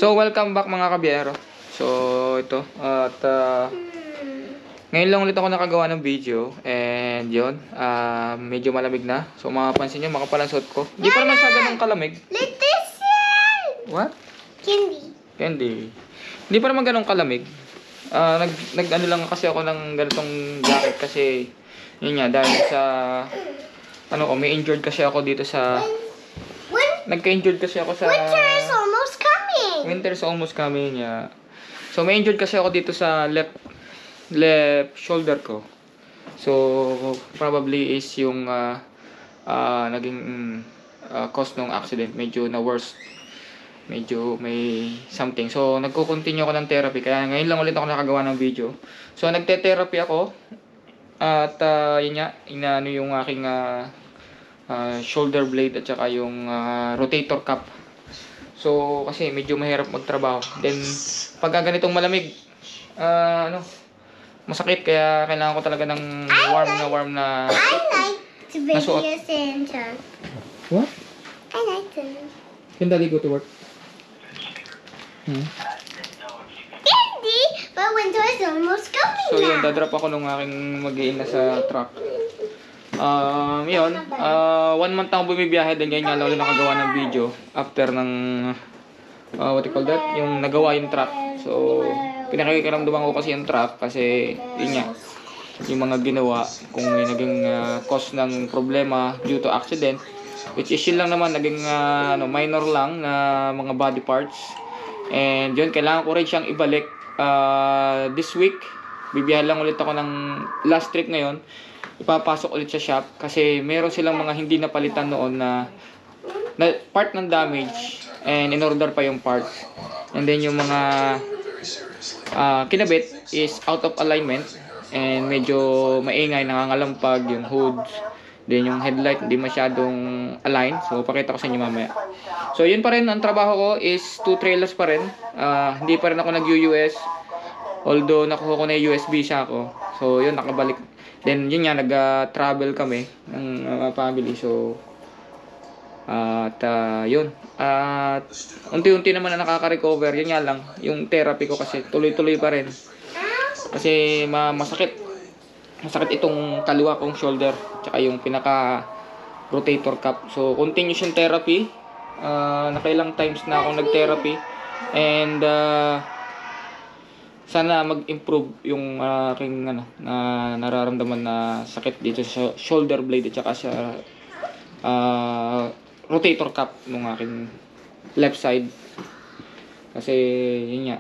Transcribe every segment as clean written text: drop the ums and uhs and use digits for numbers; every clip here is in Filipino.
So, welcome back mga kabiyero. So, ito. At, ngayon lang ulit ako nakagawa ng video. And, yun. Medyo malamig na. So, mapapansin nyo, makapal ang suot ko. Hindi pa naman siya ganun kalamig. What? Candy. Hindi pa naman ganun kalamig. Nag-ano lang kasi ako ng ganitong jacket kasi, yun nga, dahil sa, may injured kasi ako dito sa, nagka-injured kasi ako sa, Winter is almost coming, yeah. So, may injured kasi ako dito sa left shoulder ko. So, probably is yung naging cause ng accident. Medyo na worse. Medyo may something. So, nagko-continue ako ng therapy. Kaya ngayon lang ulit ako nakagawa ng video. So, nagte-therapy ako. At, yun nga, inaano yung aking shoulder blade at saka yung rotator cuff. So, kasi medyo mahirap magtrabaho. Then, pagka ganitong malamig, masakit. Kaya kailangan ko talaga ng warm na I like to be suot. a Santa. What? I like to. Can Daddy go to work? Candy, but winter is almost coming So, yun, now. dadrop ako nung aking mag-iina sa truck. Yun, 1 month na ako bumibiyahe. Then, ngayon nga lang ulit nakagawa ng video. After ng, what you call that? Yung nagawa yung truck. So, pinakakiramdaman ko kasi yung truck. Kasi, yun nga, yung mga ginawa. Kung may naging cause ng problema due to accident. Which is yun lang naman, naging minor lang na mga body parts. And yun, kailangan ko rin siyang ibalik. This week, bibiyahe lang ulit ako ng last trip ngayon. Ipapasok ulit sa shop kasi meron silang mga hindi napalitan noon na part ng damage and in-order pa yung parts. And then yung mga kinabit is out of alignment and medyo maingay, nangangalampag yung hoods. Then yung headlight hindi masyadong aligned. So pakita ko sa inyo mamaya. So yun pa rin, ang trabaho ko is 2 trailers pa rin. Hindi pa rin ako nag-US. Although nakuha ko na yung USB siya ako. So yun, nakabalik. Then yun nga, nag-travel kami ng family. So yun. At unti-unti naman na nakaka-recover. Yun nga lang, yung therapy ko kasi tuloy-tuloy pa rin. Kasi masakit. Masakit itong kaliwa kong shoulder. Tsaka yung pinaka rotator cuff. So continuous yung therapy. Nakailang times na akong nag-therapy. And sana mag-improve yung aking na nararamdaman na sakit dito sa shoulder blade at saka sa rotator cuff ng aking left side. Kasi yun nga,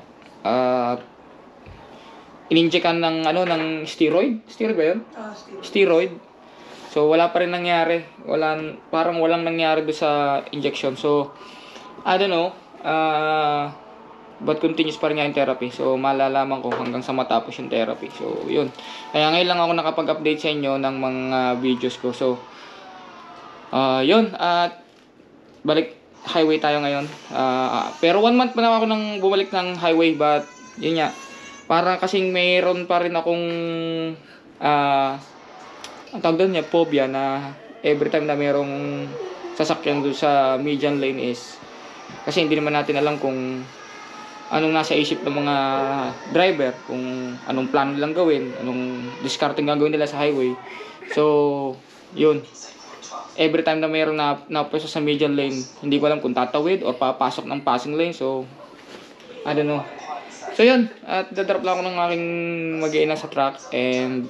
in-injectan ng steroid. Steroid ba yun? Steroid. So wala pa rin nangyari. Parang walang nangyari do sa injection. So I don't know. But continuous pa rin nga yung therapy. So, malalaman ko hanggang sa matapos yung therapy. So, yun. Kaya ngayon lang ako nakapag-update sa inyo ng mga videos ko. So, yun. At, balik highway tayo ngayon. Pero 1 month pa na ako nang bumalik ng highway. But, yun nga. Parang kasing mayroon pa rin akong, ang tawag doon niya, phobia na every time na mayroong sasakyan doon sa median lane is, kasi hindi naman natin alam kung anong nasa isip ng mga driver, kung anong plano nilang gawin, anong discarding gagawin nila sa highway. So, yun. Every time na mayroong napwesto sa median lane, hindi ko alam kung tatawid or papasok ng passing lane. So, I don't know. So, yun. At dadrop lang ako ng aking mag-iina sa truck and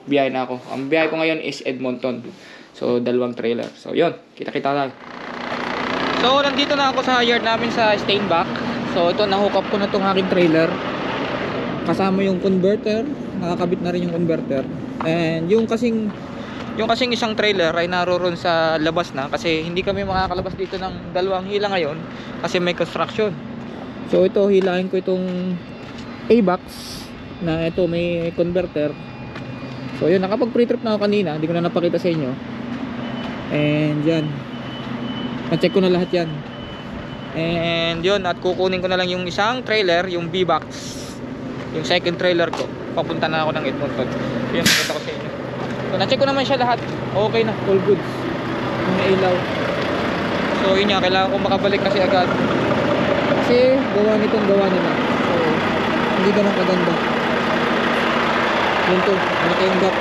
biyahe na ako. Ang biyahe ko ngayon is Edmonton. So, 2 trailer. So, yun. Kita-kita tayo. So, nandito na ako sa yard namin sa Steinbach. So ito, na-hook up ko na itong aking trailer. Kasama yung converter. Nakakabit na rin yung converter. And yung kasing isang trailer ay naroon sa labas na. Kasi hindi kami makakalabas dito ng 2 hila ngayon. Kasi may construction. So ito, hilahin ko itong A-box. Na ito, may converter. So yun, nakapag pre-trip na ako kanina. Hindi ko na napakita sa inyo. And yan, na-check ko na lahat yan. And yun, at kukunin ko na lang yung isang trailer, yung B-box, yung second trailer ko. Papunta na ako ng Edmonton. Yun, nakita ko sa inyo. So, na-check ko naman siya lahat. Okay na, all goods. Yung ilaw. So yun nga, kailangan ko makabalik kasi agad. Kasi gawa nila. So, hindi ganun kaganda. Yun to, malaki yung gap.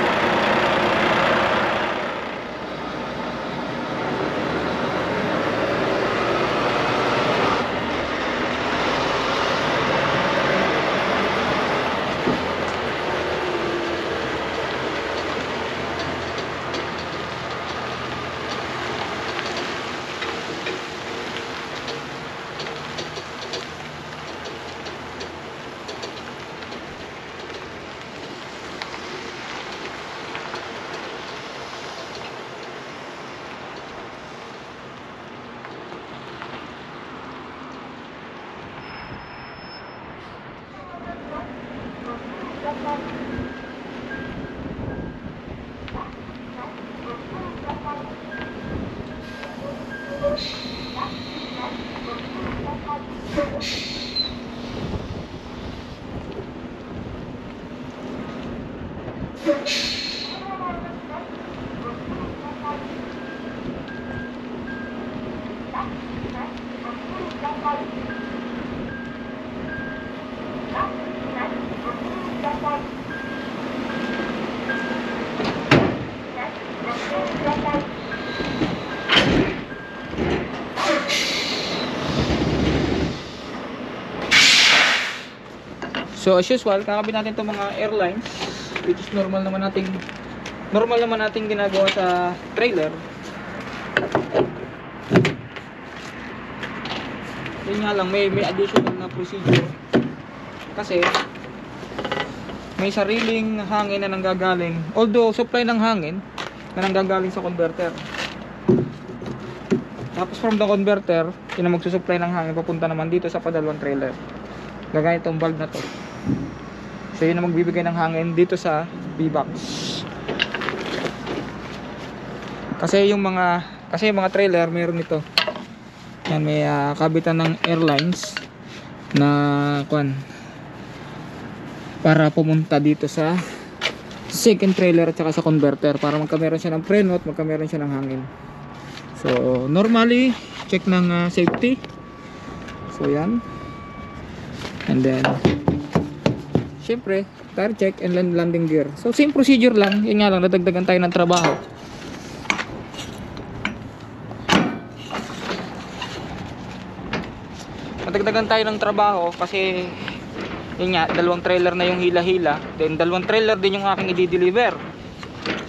So as usual, kakabit natin itong mga airlines, which is normal naman nating ginagawa sa trailer. Yun nga lang, may additional na procedure kasi may sariling hangin na nanggagaling, although supply ng hangin na nanggagaling sa converter. Tapos from the converter, yun na magsusupply ng hangin papunta naman dito sa padalawang trailer. Gagaya itong valve na to. So yun na magbibigay ng hangin dito sa V-box. Kasi yung mga trailer meron ito. Yan, may kabitan ng airlines na para pumunta dito sa second trailer at saka sa converter para magkameron siya ng preno at magkameron siya ng hangin. So normally check ng safety. So yan. And then syempre tire check and landing gear. So same procedure lang. Yun nga lang, nadagdagan tayo ng trabaho. Nadagdagan tayo ng trabaho kasi yun nga, dalawang trailer na yung hila-hila, then dalawang trailer din yung aking i-deliver.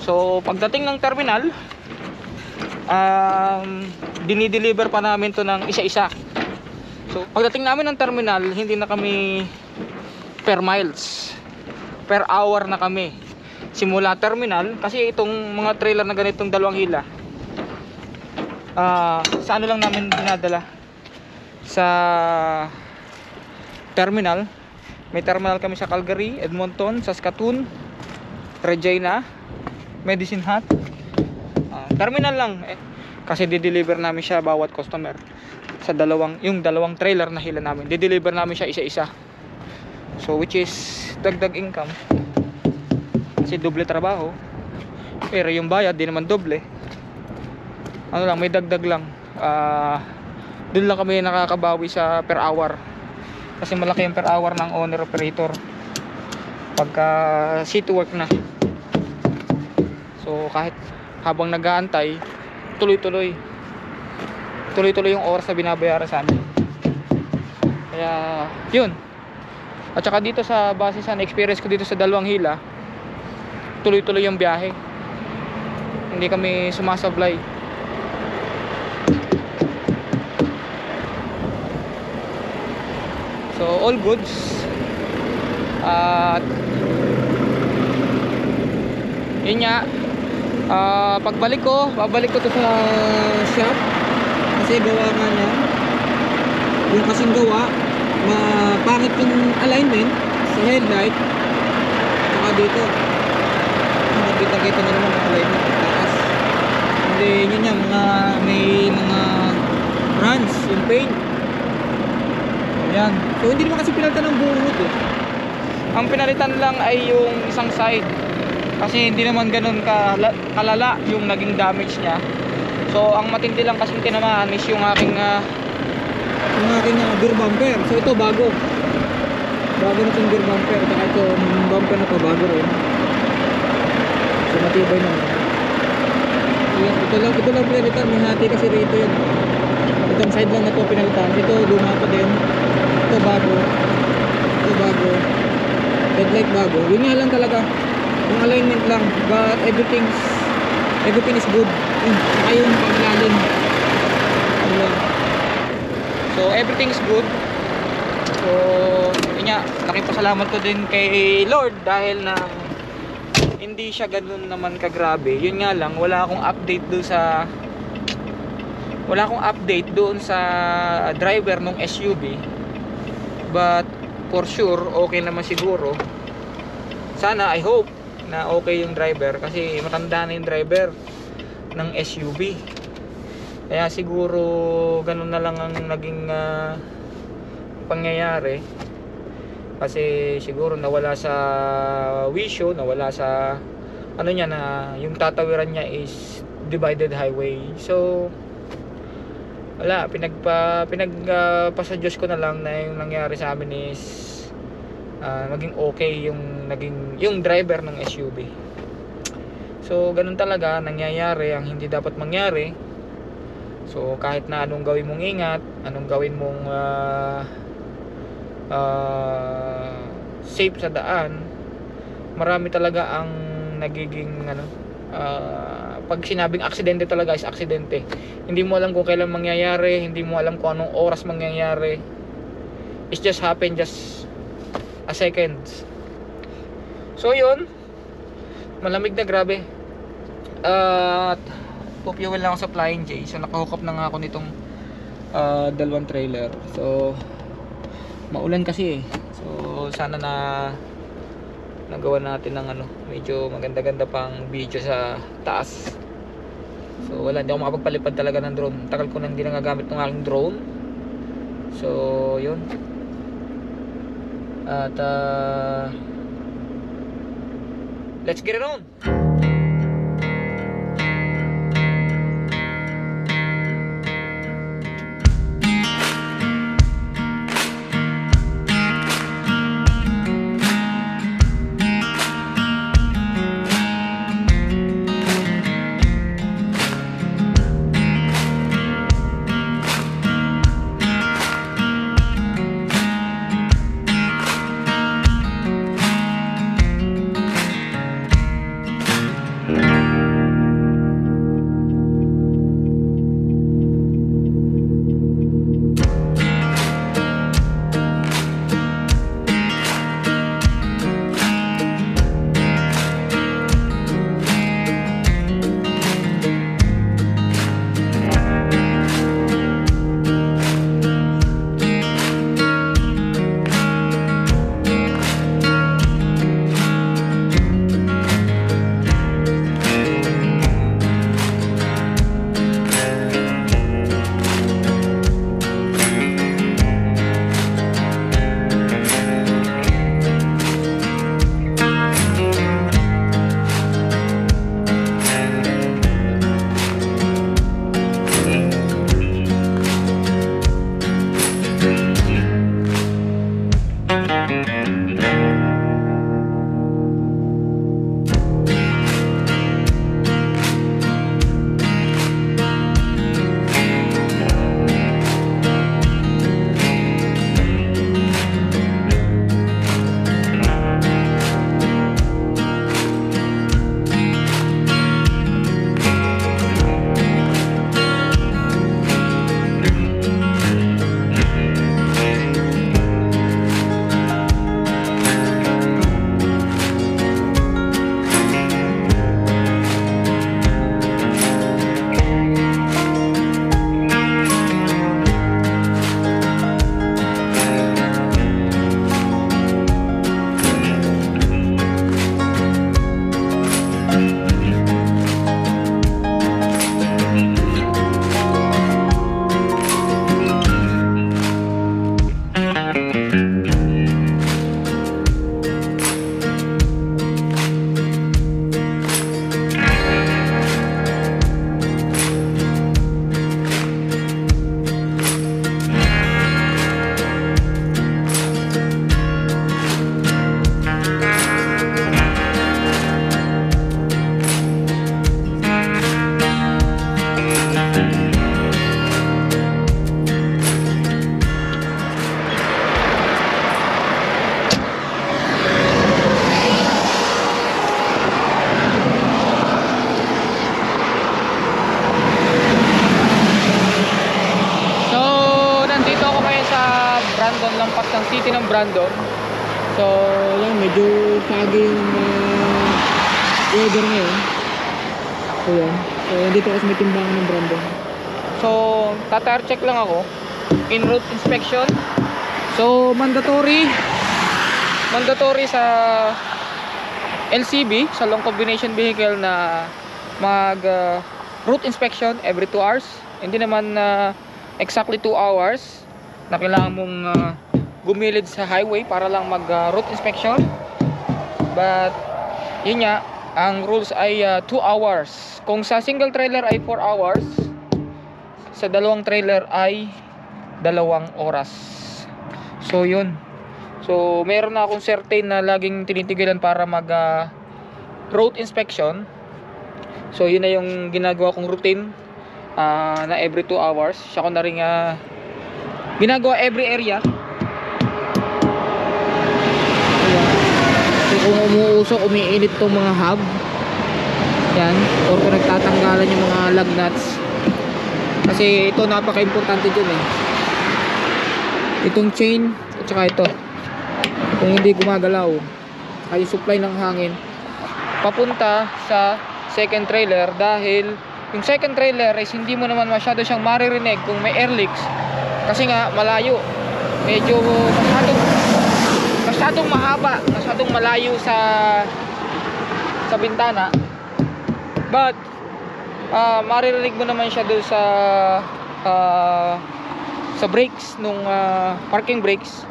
So pagdating ng terminal, dinideliver pa namin to ng isa-isa. So pagdating namin ng terminal, hindi na kami per miles, per hour na kami simula terminal. Kasi itong mga trailer na ganitong dalawang hila, sa ano lang namin dinadala sa terminal. May terminal kami sa Calgary, Edmonton, Saskatoon, Regina, Medicine Hat. Terminal lang kasi di-deliver namin siya bawat customer sa yung dalawang trailer na hila namin. Di-deliver namin siya isa-isa. So which is dagdag income. Kasi doble trabaho. Pero yung bayad di naman doble. Ano lang, may dagdag lang. Doon lang kami nakakabawi sa per hour. Kasi malaki yung per hour ng owner operator pagka city work na. So kahit habang nag-aantay, tuloy-tuloy yung oras na binabayaran sa amin. Kaya yun. At saka dito sa base sa experience ko dito sa dalawang hila, tuloy-tuloy yung biyahe. Hindi kami sumasablay. So all goods. Yun nga, babalik ko to sa shop kasi gawa nga niya yung kasing gawa, pangit yung alignment sa headlight saka dito nakita na naman ang alignment taas. Hindi yun yan, may mga runs yung paint. Ayan. So hindi naman kasi pinalitan ng buong hood eh. Ang pinalitan lang ay yung isang side. Kasi hindi naman ganun kalala yung naging damage niya. So ang matindi lang kasing tinamaan is yung aking yung aking beer bumper. So ito bago. Bago na itong beer bumper. Saka itong bumper na to bago rin. So matibay naman. Yan, ito lang pinalitan. May hati kasi rito yun. Itong side lang na to pinalitan. Ito luma pa din. Ito bago. Ito bago. Headlight bago. Yun nga lang talaga. Yung alignment lang. But everything is good. Saka yung paglalim. So everything is good. So yun nga, nakipasalamat ko din kay Lord dahil na hindi siya ganun naman kagrabe. Yun nga lang, wala akong update doon sa driver ng SUV. But for sure, okay naman siguro. Sana, I hope na okay yung driver kasi matanda na yung driver ng SUV. Kaya siguro ganun na lang ang naging pangyayari. Kasi siguro nawala sa wisyo, nawala sa ano niya na yung tatawiran niya is divided highway. So wala, pinagpasa Diyos ko na lang na yung nangyari sa amin is maging okay yung driver ng SUV. So ganun talaga nangyayari ang hindi dapat mangyari. So kahit na anong gawin mong ingat, anong gawin mong safe sa daan, marami talaga ang nagiging pag sinabing aksidente talaga is aksidente. Hindi mo alam kung kailan mangyayari, hindi mo alam kung anong oras mangyayari. It just happen just a second. So yun, malamig na grabe. At pupuel lang ako sa Flying J. So nakahook up na nga ako nitong dalawang trailer. So maulan kasi eh. So sana na nagawa natin ng medyo maganda-ganda pang video sa taas. So wala, hindi ako makapagpalipad talaga ng drone. Tagal ko nang hindi nagagamit ng aking drone. So yun. At let's get it on. ng city ng Brandon. So, yan, medyo foggy yung weather ngayon. So, yan. So, dito kasi may timbangan ng Brandon. So, tatire check lang ako. In route inspection. So, mandatory sa LCB, sa long combination vehicle, na mag route inspection every 2 hours. Hindi naman exactly 2 hours na kailangan mong gumilid sa highway para lang mag route inspection. But yun nga, ang rules ay 2 hours. Kung sa single trailer ay 4 hours, sa dalawang trailer ay 2 oras. So yun. So meron na akong certain na laging tinitigilan para mag road inspection. So yun na yung ginagawa kong routine na every 2 hours. Siya ko na rin ginagawa every area. So kung umuusok, umiinit tong mga hub, yan, or kung nagtatanggalan yung mga lug nuts, kasi ito napaka-importante dyan eh. Itong chain at saka ito, kung hindi gumagalaw, ay supply ng hangin papunta sa second trailer, dahil yung second trailer is hindi mo naman masyado siyang maririnig kung may air leaks, kasi nga malayo, medyo masyadong mahaba, masyadong malayo sa bintana. But maririnig mo naman siya doon sa brakes nung parking brakes.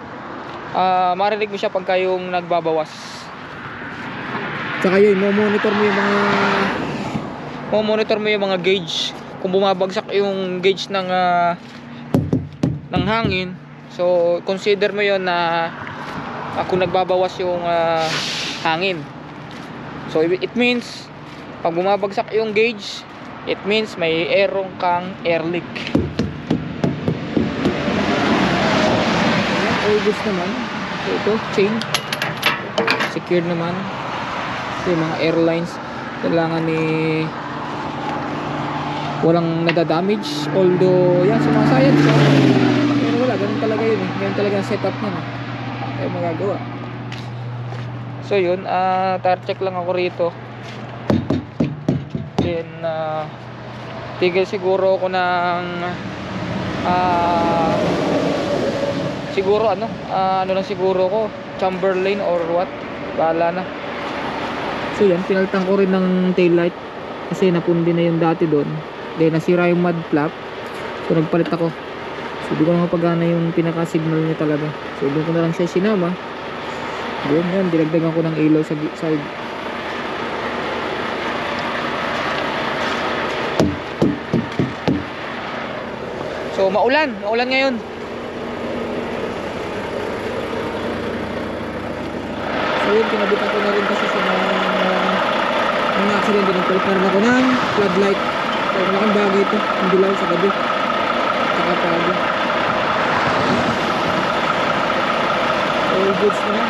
Maririnig mo siya pagka yung nagbabawas. Tsaka yun, monitor mo yung mga gauge. Kung bumabagsak yung gauge ng hangin, so consider mo yun na kung nagbabawas yung hangin. So it means pag bumabagsak yung gauge, it means may kang air leak. Obvious naman. So ito, chain secured naman. So yung mga airlines kailangan walang nadadamage, although yan sa mga science, pero wala, ganun talaga yun eh. Ganun talaga ang setup niya, kaya magagawa. So yun, tire check lang ako rito. Then tigil siguro ako ng siguro ano lang siguro ko, Chamberlain or what, bahala na. So yan, pinalitan ko rin ng tail light kasi napundi na yung dati doon. Then nasira yung mud flap, so nagpalit ako. So di ko na mapagana yung pinaka signal niya talaga, so doon ko na lang siya sinama. Then yan, dinagdagan ko ng ilaw sa side. So maulan ngayon. So yun, kinabutan ko na rin kasi sa mga accident din. Nagpalit na rin ako ng floodlight. So malaking bagay ito, ang dilaw sa gabi, saka pago. All goods na lang.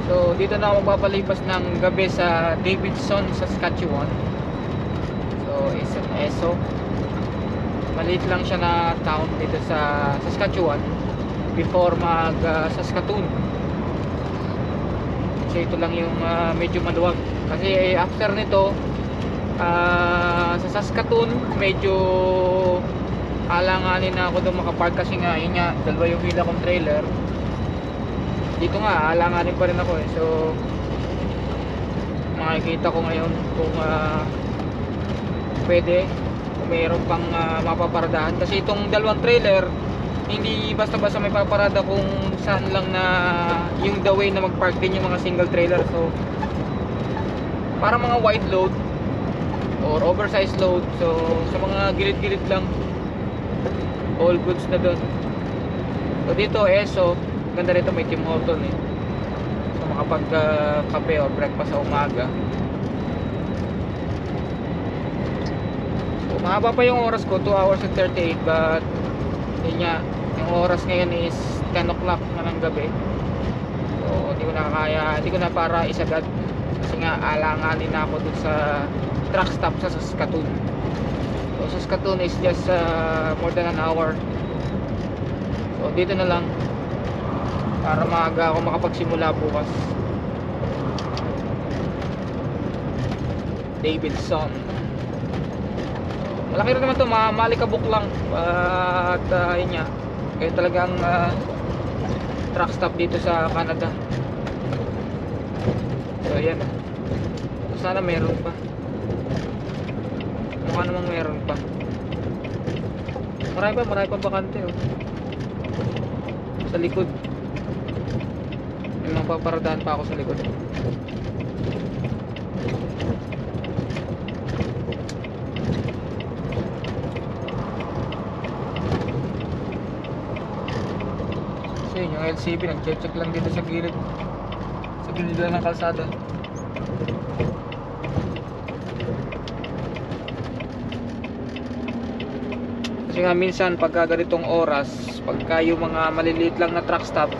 So dito na ako magpapalipas ng gabi sa Davidson, Saskatchewan. So is an ESO. Maliit lang siya na town dito sa Saskatchewan before mag Saskatoon. So ito lang yung medyo maluwag. Kasi after nito sa Saskatoon medyo alanganin na ako doon makapark, kasi nga yun nga, dalawa yung hila kong trailer. Dito nga alanganin pa rin ako eh. So makikita ko ngayon kung pwede, kung mayroon pang mapaparadahan, kasi itong dalawang trailer hindi basta-basta may paparada kung saan lang na yung the way na magpark din yung mga single trailer. So parang mga wide load or oversized load, so sa mga gilid-gilid lang, all goods na doon. So dito ESO, ganda rito, may Tim Horton eh. So makapag kape o breakfast sa umaga. So mahaba pa yung oras ko, 2 hours and 38, but yun nga, yung oras ngayon is 10 o'clock na ng gabi. So kaya hindi ko na para isagad kasi nga alanganin na ako dun sa truck stop sa Saskatoon. So Saskatoon is just more than an hour. So dito na lang para maaga ako makapagsimula bukas. Davidson. Malaki rin naman to, malikabok lang. At yun nga, kaya talagang truck stop dito sa Canada. So ayan. Sana meron pa. Mukha namang meron pa. Marami pa bakante oh. Sa likod. May mga paparadahan pa ako sa likod. Kasi yung LCB nag-check lang dito sa gilid. Sa gilid lang ng kalsada. Kasi nga minsan pagka ganitong oras, pagka yung mga maliliit lang na truck stop,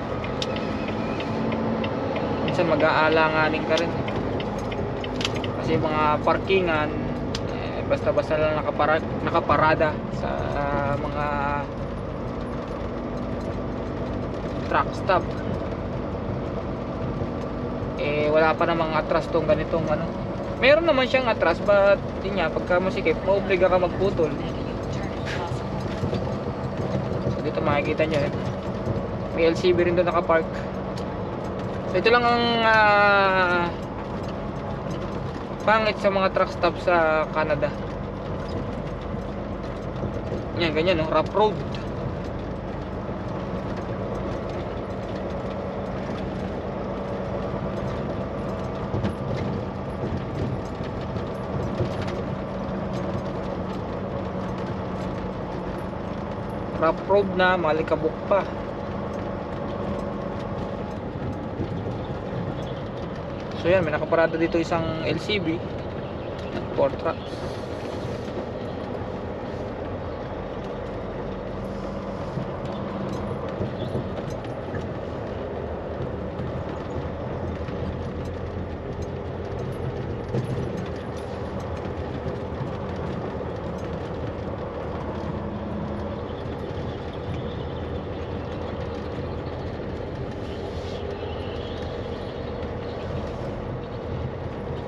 minsan mag-aalanganin ka rin. Kasi mga parkingan basta-basta lang nakaparada sa mga truck stop. Wala pa namang atras tong ganitong ano. Meron naman siyang atras, but yun nga, pagka masikip, maobliga ka magputol. So dito makikita nyo may LCV rin doon nakapark. So ito lang ang pangit sa mga truck stop sa Canada. Yan, ganyan no, rough road. Rough road na, malikabok pa. So yan, may nakaparada dito isang LCV at 4 trucks.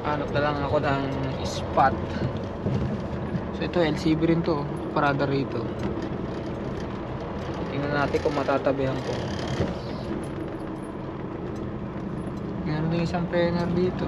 Hanap na lang ako ng spot. So ito LCV rin to, parada rito. Tingnan natin kung matatabihan ko. Meron din isang penner dito.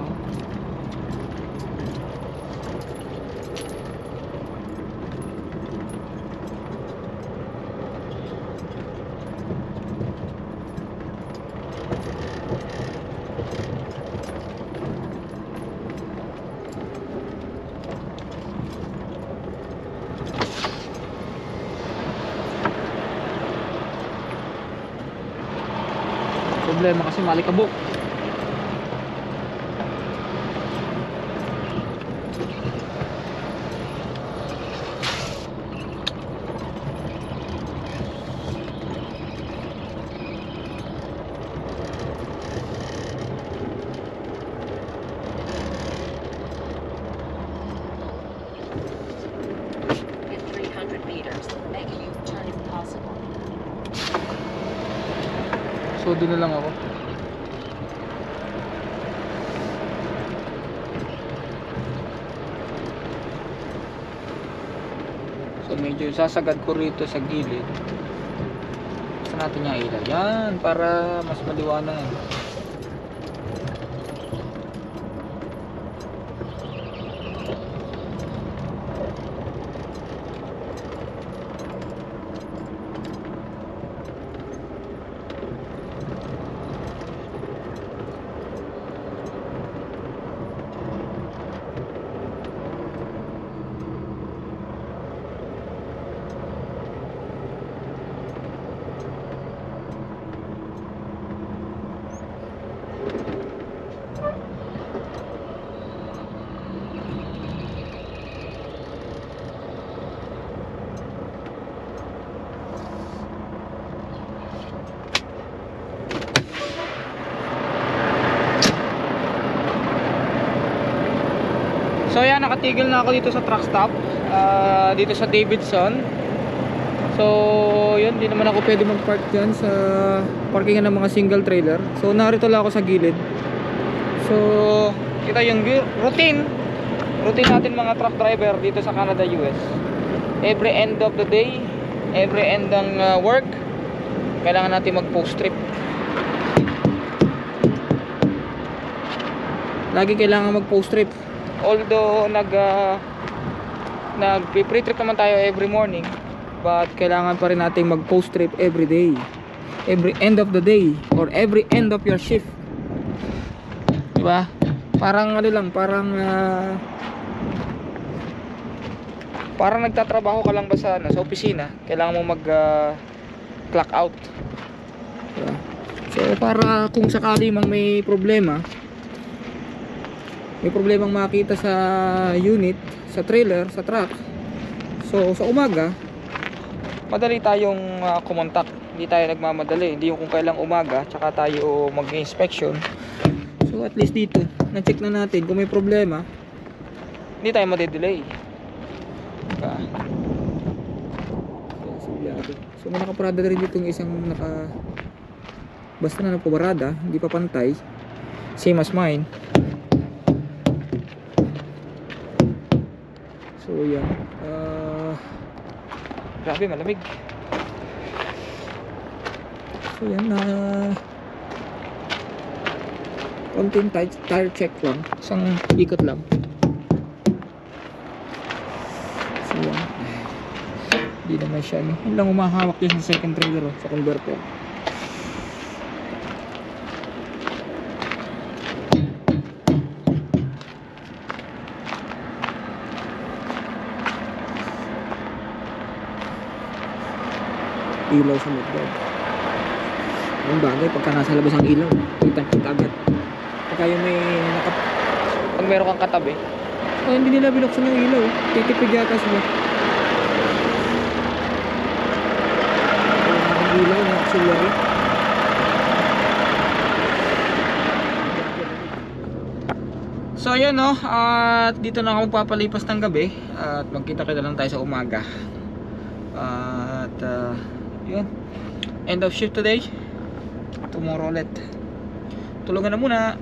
Problema kasi malikabok. In 300 meters, make a U-turn if possible. So doon na lang ako. So medyo sasagad ko rito sa gilid. Basta natin yung ilaw. Yan, para mas maliwanag. So yan, nakatigil na ako dito sa truck stop, dito sa Davidson. So yun, di naman ako pwede mag-park dyan sa parkingan ng mga single trailer. So narito lang ako sa gilid. So kita yung routine natin mga truck driver dito sa Canada, US. Every end of the day, every end ng work, kailangan natin mag-post trip. Lagi kailangan mag-post trip. Although nag-pre-trip naman tayo every morning, but kailangan pa rin natin mag-post trip every day, every end of the day, or every end of your shift. Diba? Parang ano lang, parang nagtatrabaho ka lang ba sa opisina, kailangan mo mag clock out. Diba? So para kung sakali mang may problemang makita sa unit, sa trailer, sa truck, so sa umaga madali tayong kumontak. Hindi tayo nagmamadali, hindi yung kung kailang umaga tsaka tayo mag-inspection. So at least dito na-check na natin kung may problema, hindi tayo madedelay. Diba? So may nakaparada rin dito yung isang basta na napaparada, hindi pa pantay, same as mine. So yan, grabe malamig. So yan, konting tire check lang, isang ikot lang. So yan, hindi naman siya yun lang umahawak din sa second trailer, sa converter. Ilaw sa mudguard. Ang bagay pagka nasa labas ang ilaw, kita agad. Pagka yung pag meron kang katabi, hindi nila binuksan yung ilaw, titipid yata sila. Ang ilaw na auxiliary. So yun no, at dito na ako magpapalipas ng gabi, at magkita-kita lang tayo sa umaga. At yun, end of shift today, tomorrow ulit. Tulungan na muna.